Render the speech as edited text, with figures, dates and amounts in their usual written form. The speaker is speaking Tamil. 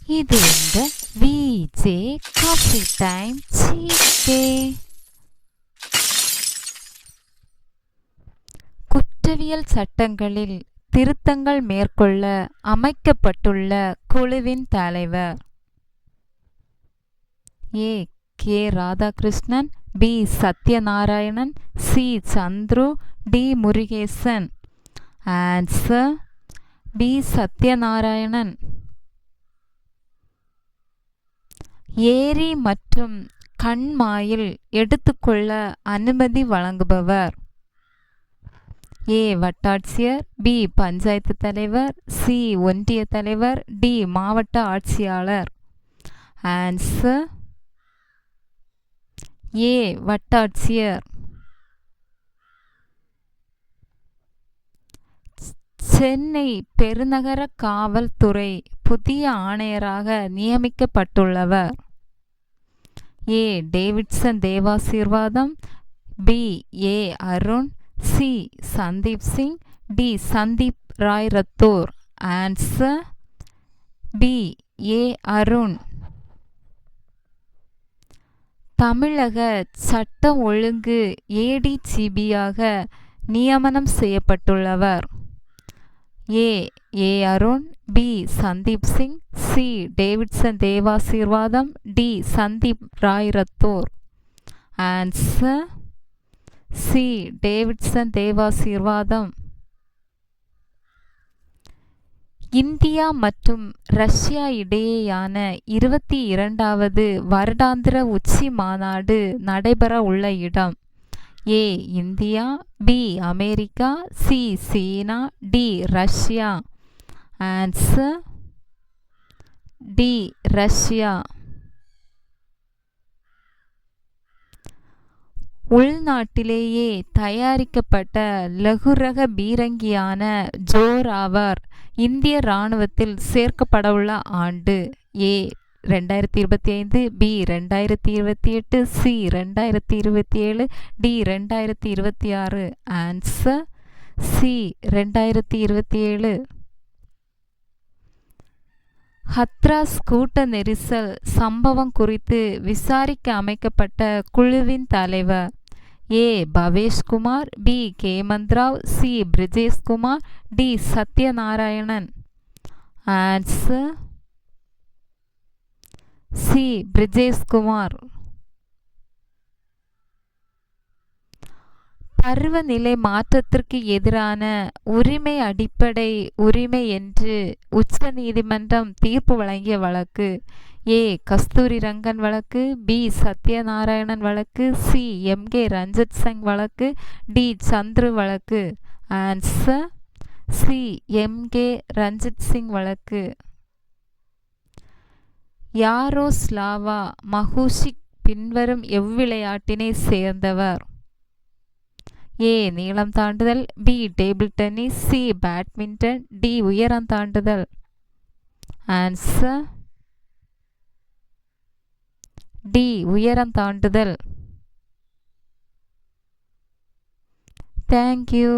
இது இந்த விஜே காஃபி டைம் சீட்டே. குற்றவியல் சட்டங்களில் திருத்தங்கள் மேற்கொள்ள அமைக்கப்பட்டுள்ள குழுவின் தலைவர் A. K. Radhakrishnan, B. Sathyanarayanan, C. Chandru, D. Murugesan. Answer B. Sathyanarayanan. ஏரி மற்றும் கண்மாயில் எடுத்துக்கொள்ள அனுமதி வழங்குபவர் ஏ. வட்டாட்சியர், பி. பஞ்சாயத்து தலைவர், சி. ஒன்றிய தலைவர், டி. மாவட்ட ஆட்சியாளர். Answer A. வட்டாட்சியர். சென்னை பெருநகர காவல்துறை புதிய ஆணையராக நியமிக்கப்பட்டுள்ளவர் A. Davidson Devasirvatham, B. A. Arun, C. Sandeep Singh, D. Sandeep Rai Rathore. Answer B. A. Arun. தமிழக சட்ட ஒழுங்கு ஏடிஜிபியாக நியமனம் செய்யப்பட்டுள்ளவர் A. A. Arun, B. Sandeep Singh, C. Davidson Devasirvatham, D. Sandeep Rai Rathore. Answer C. Davidson Devasirvatham. India மற்றும் ரஷ்யா இடையேயான 22வது வருடாந்திர உச்சி மாநாடு நடைபெற உள்ள இடம் A. India, B. America, C. China, D. Russia. Answer D. Russia. உள்நாட்டிலேயே தயாரிக்கப்பட்ட லகுரக பீரங்கியான ஜோராவர் இந்திய இராணுவத்தில் சேர்க்கப்படவுள்ள ஆண்டு A. 2025, B. 2028, C. 2027, D. 2026. Answer C. 2027. Hathras கூட்ட நெரிசல் சம்பவம் குறித்து விசாரிக்க அமைக்கப்பட்ட குழுவின் தலைவர் A. Bhaveshkumar, B. Hemantrao, C. Brijeshkumar, D. Sathyanarayanan. Answer C. Brijeshkumar. பருவநிலை மாற்றத்திற்கு எதிரான உரிமை அடிப்படை உரிமை என்று உச்சநீதிமன்றம் தீர்ப்பு வழங்கிய வழக்கு ஏ. கஸ்தூரி ரங்கன் வழக்கு, பி. சத்யநாராயணன் வழக்கு, சி. எம்.கே. ரஞ்சித் சிங் வழக்கு, டி. சந்துரு வழக்கு. Answer C. M K. Ranjith Singh வழக்கு. யாரோஸ்லாவா மகூஷிக் பின்வரும் எவ்விளையாட்டினை சேர்ந்தவர் ஏ. நீளம் தாண்டுதல், B. Table tennis, C. Badminton, D. உயரம் தாண்டுதல். Answer D. உயரம் தாண்டுதல். தேங்க்யூ.